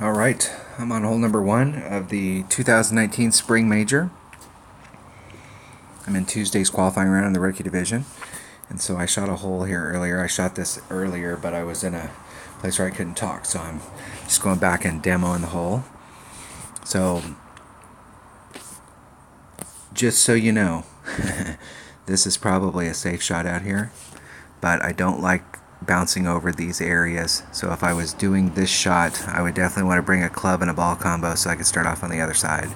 All right, I'm on hole number one of the 2019 Spring Major. I'm in Tuesday's qualifying round in the rookie division, and so I shot a hole here earlier. I shot this earlier, but I was in a place where I couldn't talk, so I'm just going back and demoing the hole. So, just so you know, this is probably a safe shot out here, but I don't like bouncing over these areas. So if I was doing this shot, I would definitely want to bring a club and a ball combo so I could start off on the other side.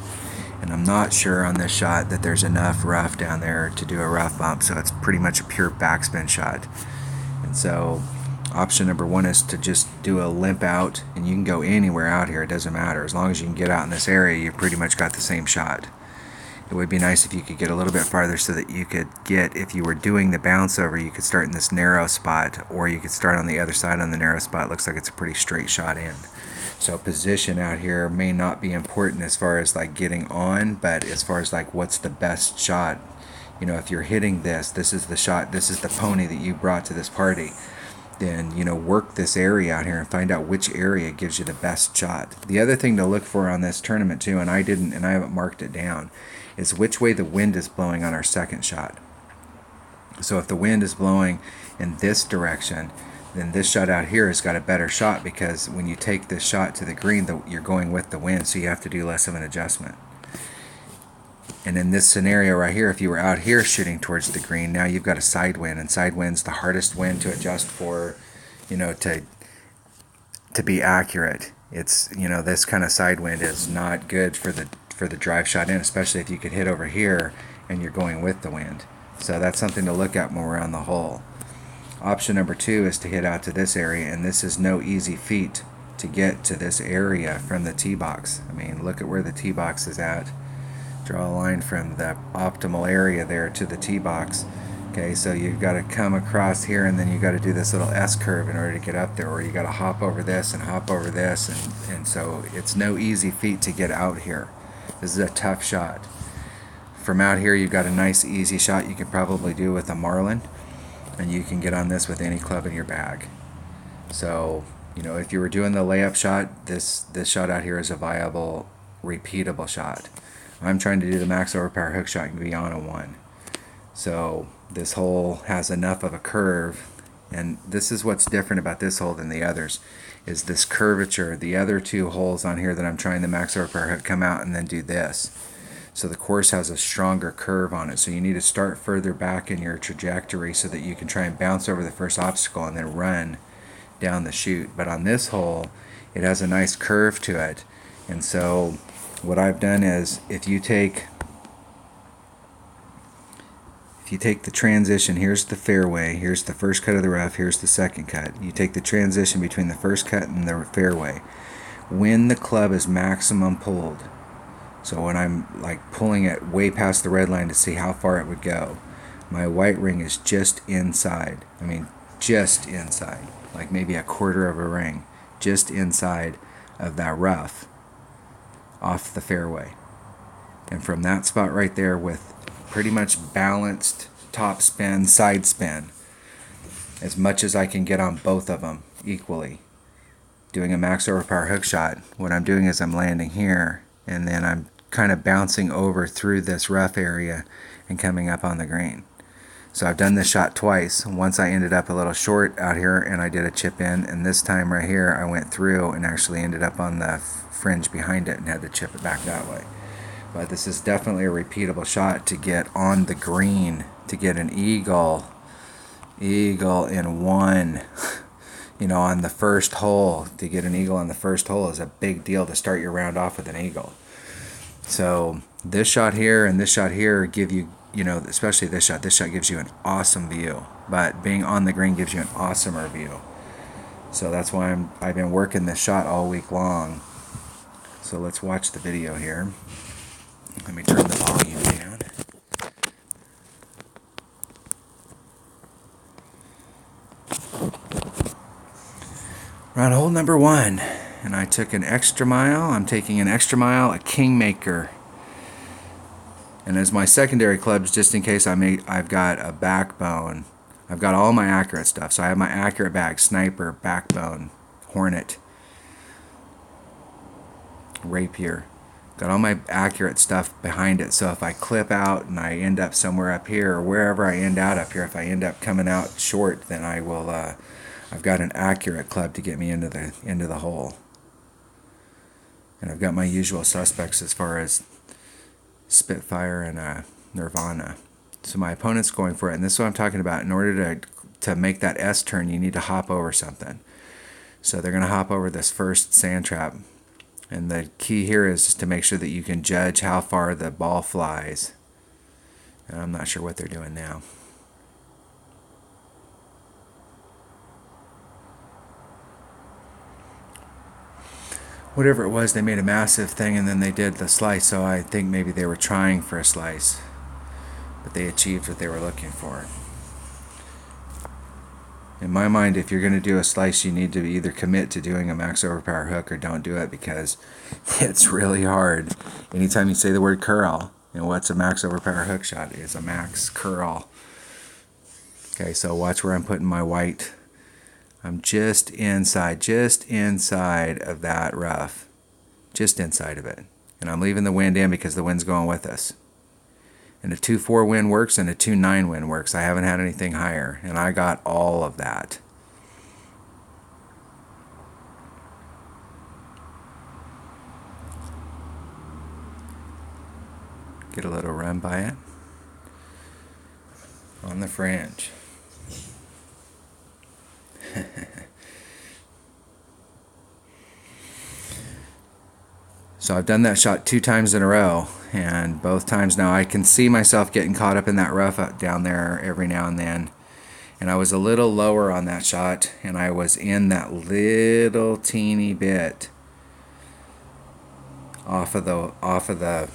And I'm not sure on this shot that there's enough rough down there to do a rough bump, so it's pretty much a pure backspin shot. And so option number one is to just do a limp out, and you can go anywhere out here, it doesn't matter. As long as you can get out in this area, you've pretty much got the same shot. It would be nice if you could get a little bit farther so that you could get, if you were doing the bounce over, you could start in this narrow spot, or you could start on the other side on the narrow spot. It looks like it's a pretty straight shot in. So position out here may not be important as far as like getting on, but as far as like what's the best shot, you know, if you're hitting this is the shot, this is the pony that you brought to this party, then, you know, work this area out here and find out which area gives you the best shot. The other thing to look for on this tournament too, and I haven't marked it down, is which way the wind is blowing on our second shot. So if the wind is blowing in this direction, then this shot out here has got a better shot, because when you take this shot to the green, you're going with the wind, so you have to do less of an adjustment. And in this scenario right here, if you were out here shooting towards the green, now you've got a side wind, and side wind's the hardest wind to adjust for, you know, to be accurate. It's, you know, this kind of side wind is not good for the drive shot in, especially if you could hit over here and you're going with the wind. So that's something to look at when we're on the hole. Option number two is to hit out to this area, and this is no easy feat to get to this area from the tee box. I mean, look at where the tee box is at. Draw a line from the optimal area there to the tee box. Okay, so you've got to come across here, and then you've got to do this little S curve in order to get up there, or you got to hop over this and hop over this, and so it's no easy feat to get out here. This is a tough shot. From out here, you've got a nice easy shot you could probably do with a Marlin, and you can get on this with any club in your bag. So, you know, if you were doing the layup shot, this shot out here is a viable, repeatable shot. I'm trying to do the max overpower hook shot and be on a one. So this hole has enough of a curve, and this is what's different about this hole than the others, is this curvature. The other two holes on here that I'm trying the max overpower hook come out and then do this. So the course has a stronger curve on it, so you need to start further back in your trajectory so that you can try and bounce over the first obstacle and then run down the chute. But on this hole, it has a nice curve to it, and so what I've done is, if you take the transition, here's the fairway, here's the first cut of the rough, here's the second cut. You take the transition between the first cut and the fairway. When the club is maximum pulled, so when I'm like pulling it way past the red line to see how far it would go, my white ring is just inside. I mean, just inside, like maybe a quarter of a ring, just inside of that rough, off the fairway. And from that spot right there, with pretty much balanced top spin, side spin, as much as I can get on both of them equally, doing a max overpower hook shot, what I'm doing is I'm landing here, and then I'm kind of bouncing over through this rough area and coming up on the green. So I've done this shot twice. Once I ended up a little short out here and I did a chip in, and this time right here I went through and actually ended up on the fringe behind it and had to chip it back that way. But this is definitely a repeatable shot to get on the green, to get an eagle in one. You know, on the first hole, to get an eagle on the first hole is a big deal to start your round off with an eagle. So this shot here and this shot here give you, you know, especially this shot gives you an awesome view, but being on the green gives you an awesomer view. So that's why I've been working this shot all week long. So let's watch the video here. Let me turn the volume down. We're on hole number one, and I took an extra mile. I'm taking an extra mile, a Kingmaker. And as my secondary clubs, just in case I've got a Backbone. I've got all my accurate stuff. So I have my accurate bag, Sniper, Backbone, Hornet. rapier. Got all my accurate stuff behind it, so if I clip out and I end up somewhere up here, or wherever I end out up here, if I end up coming out short, then I will, I've got an accurate club to get me into the hole. And I've got my usual suspects as far as Spitfire and Nirvana. So my opponent's going for it, and this is what I'm talking about. In order to make that S turn, you need to hop over something. So they're going to hop over this first sand trap. And the key here is just to make sure that you can judge how far the ball flies. And I'm not sure what they're doing now. Whatever it was, they made a massive thing and then they did the slice. So I think maybe they were trying for a slice, but they achieved what they were looking for. In my mind, if you're going to do a slice, you need to either commit to doing a max overpower hook or don't do it, because it's really hard. Anytime you say the word curl, what's a max overpower hook shot? It's a max curl. Okay, so watch where I'm putting my white. I'm just inside of that rough. Just inside of it. And I'm leaving the wind in because the wind's going with us. And a 2-4 wind works and a 2-9 wind works. I haven't had anything higher, and I got all of that. Get a little run by it on the fringe. So I've done that shot 2 times in a row, and both times now I can see myself getting caught up in that rough down there every now and then. And I was a little lower on that shot, and I was in that little teeny bit off of the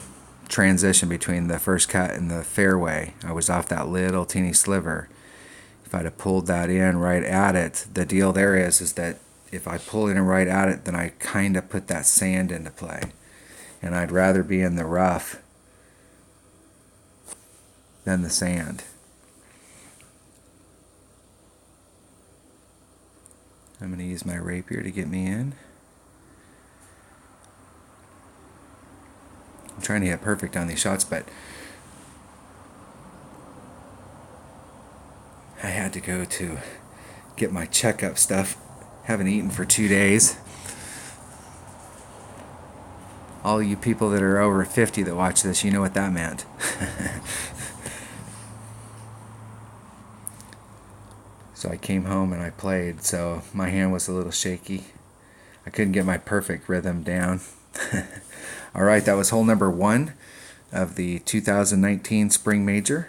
transition between the first cut and the fairway. I was off that little teeny sliver. If I'd have pulled that in right at it, the deal there is that if I pull in right at it, then I kind of put that sand into play. And I'd rather be in the rough than the sand. I'm going to use my rapier to get me in. I'm trying to hit perfect on these shots, but I had to go to get my checkup stuff. Haven't eaten for 2 days. All you people that are over 50 that watch this, you know what that meant. So I came home and I played, so my hand was a little shaky. I couldn't get my perfect rhythm down. Alright, that was hole number 1 of the 2019 Spring Major.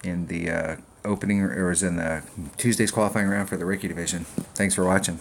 In the opening, or was in the Tuesday's qualifying round for the Ricky division. Thanks for watching.